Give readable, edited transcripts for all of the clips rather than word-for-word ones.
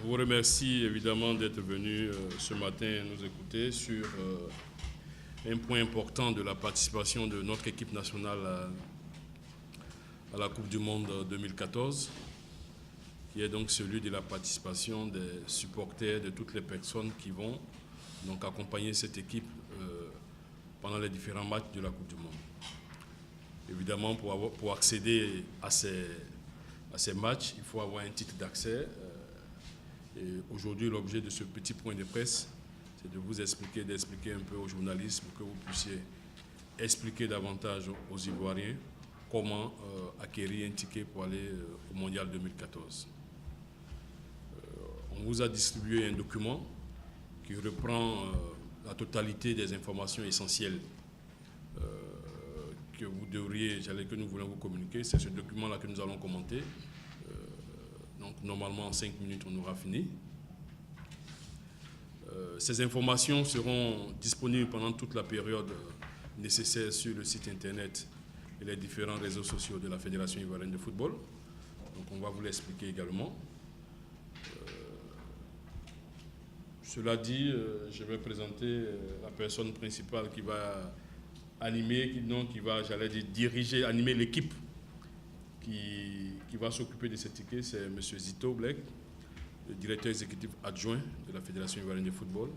Je vous remercie évidemment d'être venu ce matin nous écouter sur un point important de la participation de notre équipe nationale à la Coupe du Monde 2014, qui est donc celui de la participation des supporters, de toutes les personnes qui vont donc accompagner cette équipe pendant les différents matchs de la Coupe du Monde. Évidemment, pour accéder à ces matchs, il faut avoir un titre d'accès. Et aujourd'hui, l'objet de ce petit point de presse, c'est de vous expliquer, d'expliquer un peu aux journalistes pour que vous puissiez expliquer davantage aux Ivoiriens comment acquérir un ticket pour aller au Mondial 2014. On vous a distribué un document qui reprend la totalité des informations essentielles que vous devriez, que nous voulons vous communiquer. C'est ce document-là que nous allons commenter. Donc normalement en 5 minutes on aura fini. Ces informations seront disponibles pendant toute la période nécessaire sur le site internet et les différents réseaux sociaux de la Fédération ivoirienne de football. Donc on va vous l'expliquer également. Cela dit, je vais présenter la personne principale qui va animer, qui va, j'allais dire, diriger, animer l'équipe qui va s'occuper de ces tickets. C'est M. Zito Blek, le directeur exécutif adjoint de la Fédération ivoirienne de football,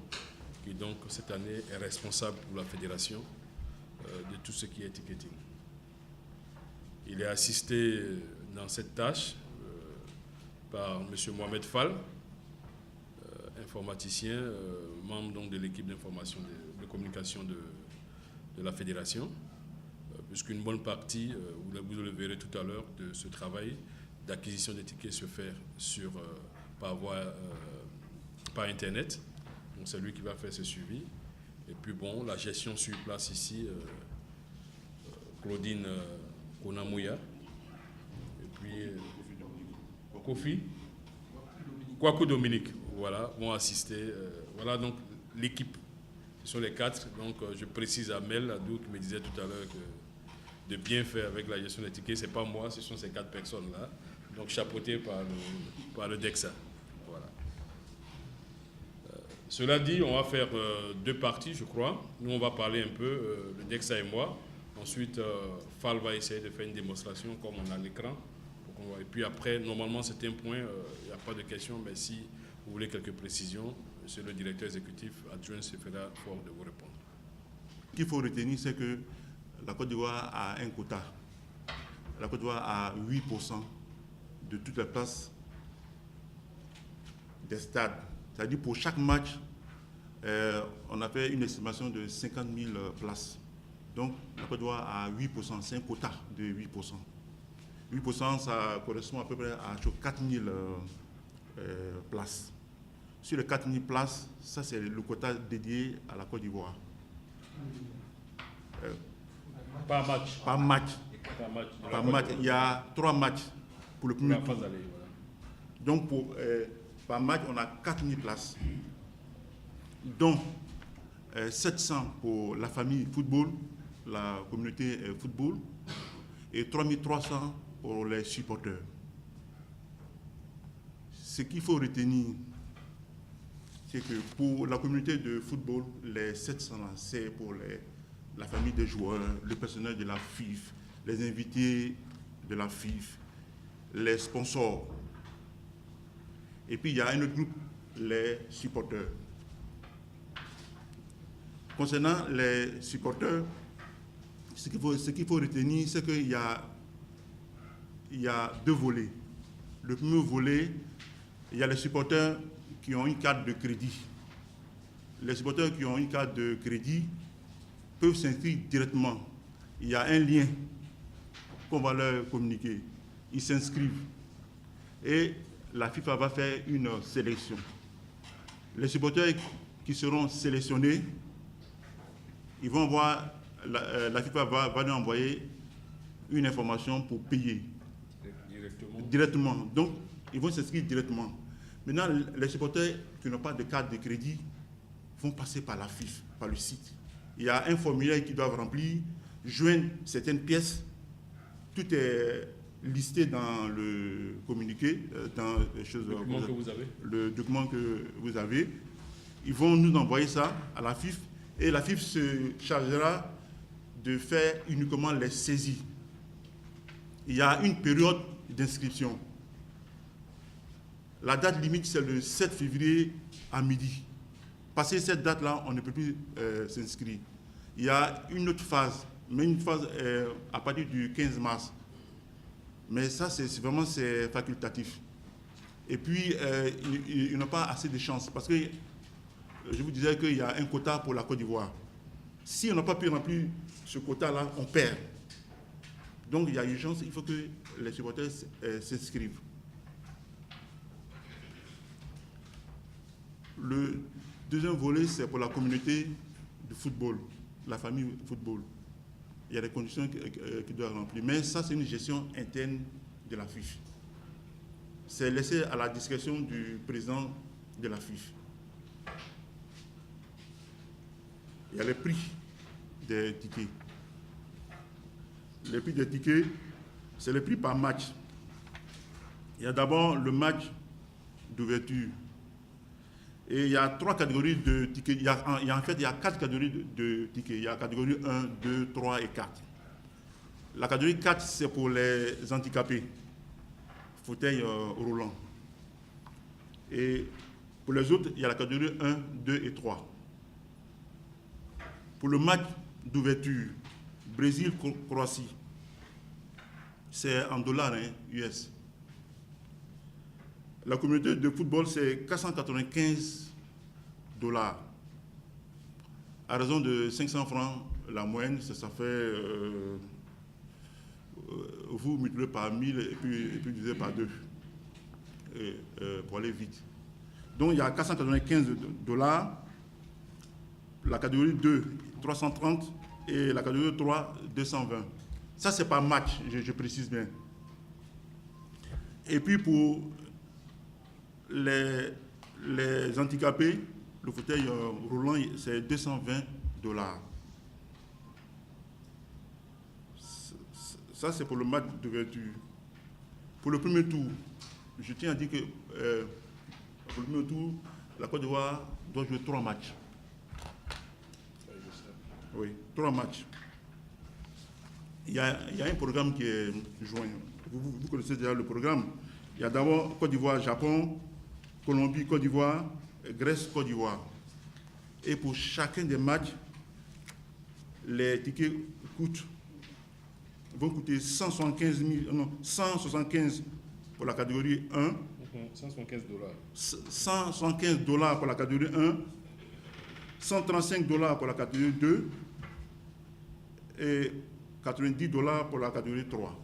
qui donc cette année est responsable pour la fédération de tout ce qui est ticketing. Il est assisté dans cette tâche par M. Mohamed Fall, informaticien, membre donc de l'équipe d'information de communication de la fédération, puisqu'une bonne partie, vous le verrez tout à l'heure, de ce travail d'acquisition des tickets se fait par Internet. Donc c'est lui qui va faire ce suivi. Et puis bon, la gestion sur place ici, Claudine Konamouya, et puis Kofi, Kwaku Dominique, voilà, vont assister. Voilà donc l'équipe. Ce sont les 4. Donc je précise à Mel Adou qui me disait tout à l'heure que de bien faire avec la gestion des tickets, ce n'est pas moi, ce sont ces 4 personnes-là. Donc chapeauté par le DEXA. Voilà. Cela dit, on va faire 2 parties, je crois. Nous, on va parler un peu, le DEXA et moi. Ensuite, Fall va essayer de faire une démonstration comme on a l'écran. Et puis après, normalement, c'est un point, il n'y a pas de question, mais si vous voulez quelques précisions, monsieur le directeur exécutif adjoint se fera fort de vous répondre. Ce qu'il faut retenir, c'est que la Côte d'Ivoire a un quota. La Côte d'Ivoire a 8% de toutes les places des stades. C'est-à-dire pour chaque match, on a fait une estimation de 50 000 places. Donc la Côte d'Ivoire a 8%, c'est un quota de 8%. 8%, ça correspond à peu près à 4 000 places. Sur les 4 000 places, ça c'est le quota dédié à la Côte d'Ivoire. Par match. Par match. Par match. Il y a 3 matchs pour le premier tour. Donc par match, on a 4 000 places. Dont 700 pour la famille football, la communauté football, et 3 300 pour les supporters. Ce qu'il faut retenir, c'est que pour la communauté de football, les 700 là, c'est pour la famille des joueurs, le personnel de la FIF, les invités de la FIF, les sponsors. Et puis il y a un autre groupe, les supporters. Concernant les supporters, ce qu'il faut retenir, c'est qu'il y a 2 volets. Le premier volet, il y a les supporters qui ont une carte de crédit. Les supporters qui ont une carte de crédit peuvent s'inscrire directement. Il y a un lien qu'on va leur communiquer. Ils s'inscrivent. Et la FIFA va faire une sélection. Les supporters qui seront sélectionnés, ils vont voir, la FIFA va leur envoyer une information pour payer. Directement. Donc, ils vont s'inscrire directement. Maintenant, les supporters qui n'ont pas de carte de crédit vont passer par la FIF, par le site. Il y a un formulaire qu'ils doivent remplir, joindre certaines pièces. Tout est listés dans le communiqué, dans les choses, le document que vous avez. Ils vont nous envoyer ça à la FIF et la FIF se chargera de faire uniquement les saisies. Il y a une période d'inscription. La date limite, c'est le 7 février à midi. Passé cette date-là, on ne peut plus s'inscrire. Il y a une autre phase, mais une phase à partir du 15 mars. Mais ça, c'est vraiment facultatif. Et puis, ils n'ont pas assez de chance parce que je vous disais qu'il y a un quota pour la Côte d'Ivoire. Si on n'a pas pu remplir ce quota-là, on perd. Donc, il y a urgence, il faut que les supporters s'inscrivent. Le deuxième volet, c'est pour la communauté de football, la famille football. Il y a des conditions qui doivent remplir. Mais ça, c'est une gestion interne de la FIF. C'est laissé à la discrétion du président de la FIF. Il y a les prix des tickets. Les prix des tickets, c'est les prix par match. Il y a d'abord le match d'ouverture. Et il y a 3 catégories de tickets. En fait, il y a 4 catégories de tickets. Il y a la catégorie 1, 2, 3 et 4. La catégorie 4, c'est pour les handicapés, fauteuil roulant. Et pour les autres, il y a la catégorie 1, 2 et 3. Pour le match d'ouverture, Brésil-Croatie, c'est en dollars US. La communauté de football, c'est 495 $. À raison de 500 francs, la moyenne, ça fait... vous multipliez par 1000 et puis divisez par 2 pour aller vite. Donc, il y a 495 $. La catégorie 2, 330 et la catégorie 3, 220. Ça, c'est par match, je précise bien. Et puis, pour les handicapés, le fauteuil roulant, c'est 220 $. Ça, c'est pour le match d'ouverture. Pour le premier tour, je tiens à dire que pour le premier tour, la Côte d'Ivoire doit jouer 3 matchs. Oui, 3 matchs. Il y a un programme qui est joint. Vous connaissez déjà le programme. Il y a d'abord Côte d'Ivoire, Japon, Colombie, Côte d'Ivoire, Grèce, Côte d'Ivoire. Et pour chacun des matchs, les tickets vont coûter 175 pour la catégorie 1. 175 $. 175 $ pour la catégorie 1, 135 $ pour la catégorie 2 et 90 $ pour la catégorie 3.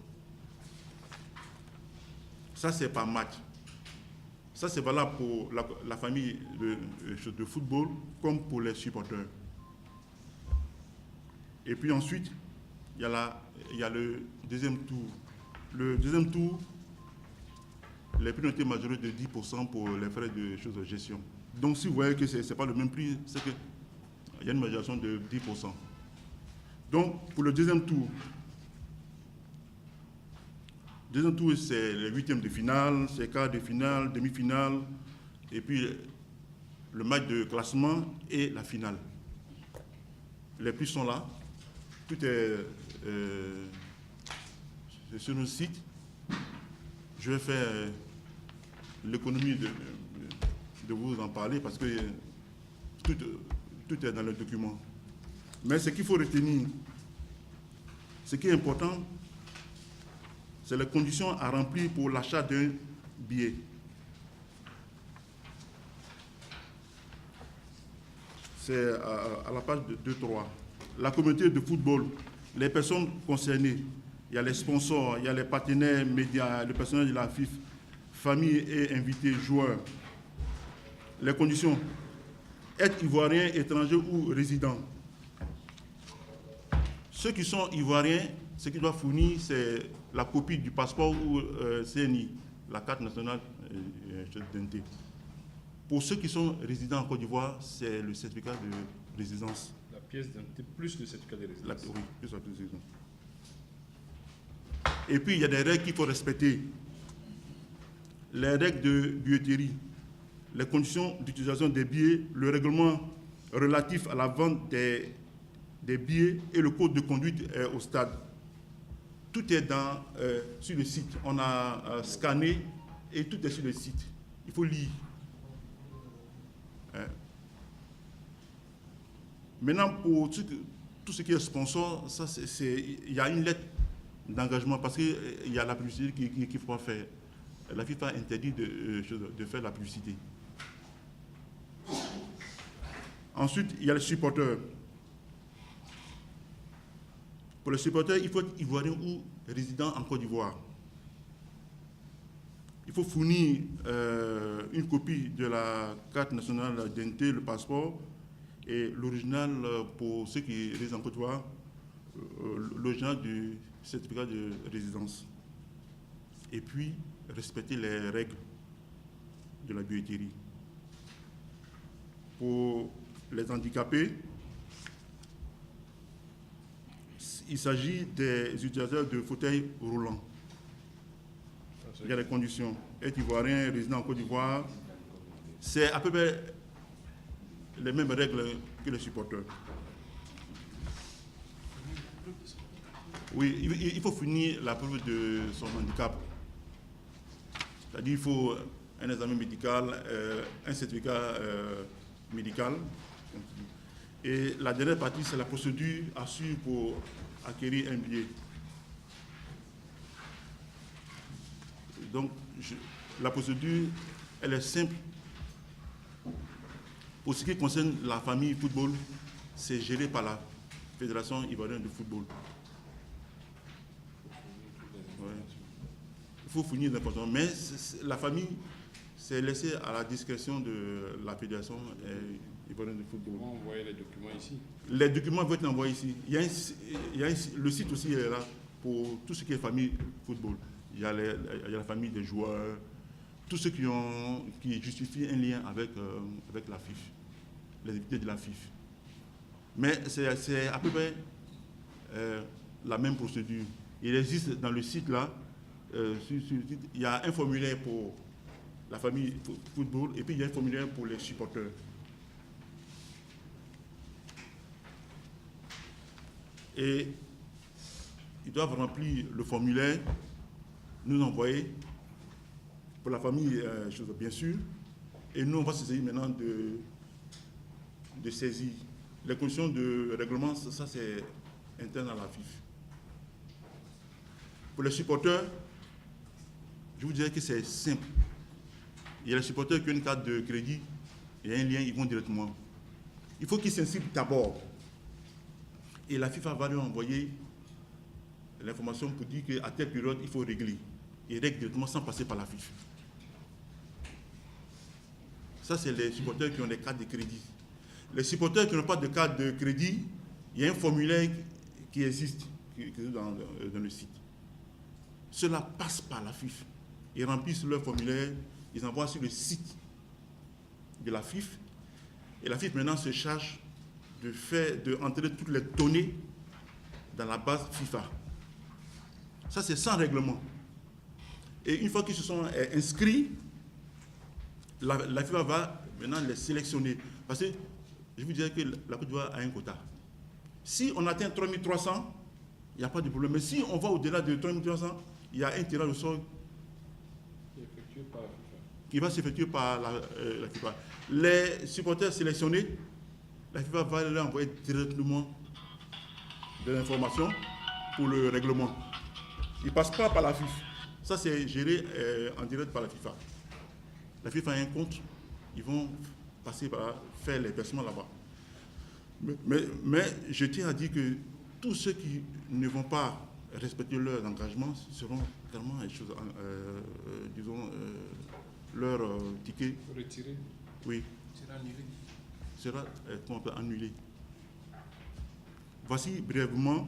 Ça, c'est par match. Ça, c'est valable pour la famille de football comme pour les supporters. Et puis ensuite, il y a le deuxième tour. Le deuxième tour, les prix ont été majorés de 10% pour les frais de gestion. Donc, si vous voyez que ce n'est pas le même prix, c'est qu'il y a une majoration de 10%. Donc, pour le deuxième tour, c'est les 8e de finale, c'est quart de finale, demi-finale, et puis le match de classement et la finale. Les prix sont là. Tout est sur nos sites. Je vais faire l'économie de vous en parler parce que tout est dans le document. Mais ce qu'il faut retenir, ce qui est important, c'est les conditions à remplir pour l'achat d'un billet. C'est à la page 2-3. La communauté de football, les personnes concernées, il y a les sponsors, il y a les partenaires médias, le personnel de la FIF, famille et invités, joueurs. Les conditions, être ivoirien, étranger ou résident. Ceux qui sont ivoiriens, ce qu'ils doivent fournir, c'est la copie du passeport ou CNI, la carte nationale d'identité. Pour ceux qui sont résidents en Côte d'Ivoire, c'est le certificat de résidence. La pièce d'identité plus le certificat de résidence. Oui, plus la pièce de résidence. Et puis, il y a des règles qu'il faut respecter. Les règles de billetterie, les conditions d'utilisation des billets, le règlement relatif à la vente des billets et le code de conduite au stade. Tout est sur le site. On a scanné et tout est sur le site. Il faut lire. Maintenant, pour tout ce qui est sponsor, il y a une lettre d'engagement parce qu'il y a la publicité qu'il faut faire. La FIFA interdit de faire la publicité. Ensuite, il y a les supporters. Pour les supporters, il faut être ivoirien ou résident en Côte d'Ivoire. Il faut fournir une copie de la carte nationale d'identité, le passeport, et l'original pour ceux qui résident en Côte d'Ivoire, l'original du certificat de résidence. Et puis, respecter les règles de la billetterie. Pour les handicapés, il s'agit des utilisateurs de fauteuils roulants. Il y a les conditions. Être ivoirien, résident en Côte d'Ivoire, c'est à peu près les mêmes règles que les supporters. Oui, il faut finir la preuve de son handicap. C'est-à-dire qu'il faut un examen médical, un certificat médical. Et la dernière partie, c'est la procédure à suivre pour acquérir un billet. Donc, la procédure, elle est simple. Pour ce qui concerne la famille football, c'est géré par la Fédération ivoirienne de football. Ouais. Il faut fournir l'important. Mais la famille, c'est laissé à la discrétion de la Fédération ivoirienne de football. Comment envoyer les documents ici? Les documents vont être envoyés ici. Le site aussi est là pour tout ce qui est famille football. Il y a la famille des joueurs, tous ceux qui justifient un lien avec la FIF, les députés de la FIF. Mais c'est à peu près la même procédure. Il existe dans le site là, il y a un formulaire pour la famille football et puis il y a un formulaire pour les supporters. Et ils doivent remplir le formulaire, nous envoyer pour la famille, bien sûr, et nous on va se saisir maintenant de saisir. Les conditions de règlement, ça c'est interne à la FIF. Pour les supporters, je vous dirais que c'est simple. Il y a les supporters qui ont une carte de crédit, il y a un lien, ils vont directement. Il faut qu'ils s'inscrivent d'abord. Et la FIFA va lui envoyer l'information pour dire qu'à telle période, il faut régler. Et règle directement sans passer par la FIFA. Ça, c'est les supporters qui ont des cartes de crédit. Les supporters qui n'ont pas de carte de crédit, il y a un formulaire qui existe dans le site. Cela passe par la FIFA. Ils remplissent leur formulaire, ils envoient sur le site de la FIFA. Et la FIFA maintenant se charge d'entrer toutes les données dans la base FIFA. Ça, c'est sans règlement. Et une fois qu'ils se sont inscrits, la FIFA va maintenant les sélectionner. Parce que je vous dirais que la Côte d'Ivoire a un quota. Si on atteint 3300, il n'y a pas de problème. Mais si on va au-delà de 3300, il y a un tirage au sort qui va s'effectuer par la FIFA. Les supporters sélectionnés, la FIFA va leur envoyer directement de l'information pour le règlement. Ils ne passent pas par la FIFA. Ça, c'est géré en direct par la FIFA. La FIFA a un compte, ils vont passer par faire les versements là-bas. Mais je tiens à dire que tous ceux qui ne vont pas respecter leurs engagements seront clairement, leur ticket retiré. Oui. Sera annulé. Sera annulé. Voici brièvement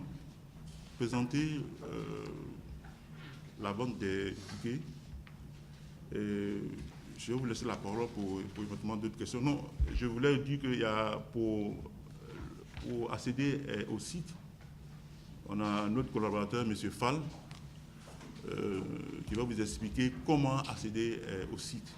présenter la vente des tickets. Et je vais vous laisser la parole pour éventuellement d'autres questions. Non, je voulais dire qu'il y a pour accéder au site, on a notre collaborateur, M. Fall, qui va vous expliquer comment accéder au site.